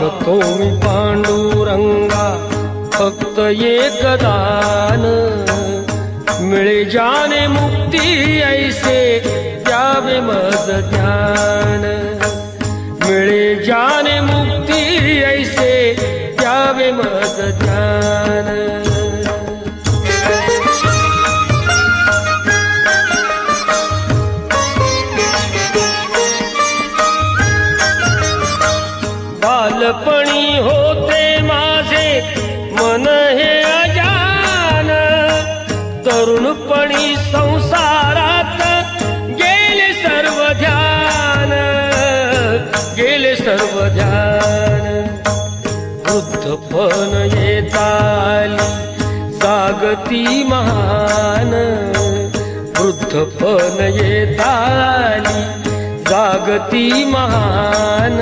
मागतो मी पांडुरंगा फक्त एक दान, मिळे जाने मुक्ती ऐसे द्यावे मज ज्ञान, मिळे जाने मुक्ती ऐसे द्यावे मज ज्ञान। बालपणी होते माझे मन हे अजान, तरुणपणी संसारात गेले सर्व ध्यान, गेले सर्व ध्यान। वृद्धपण येताली जागती महान, वृद्धपण येताली जागती महान।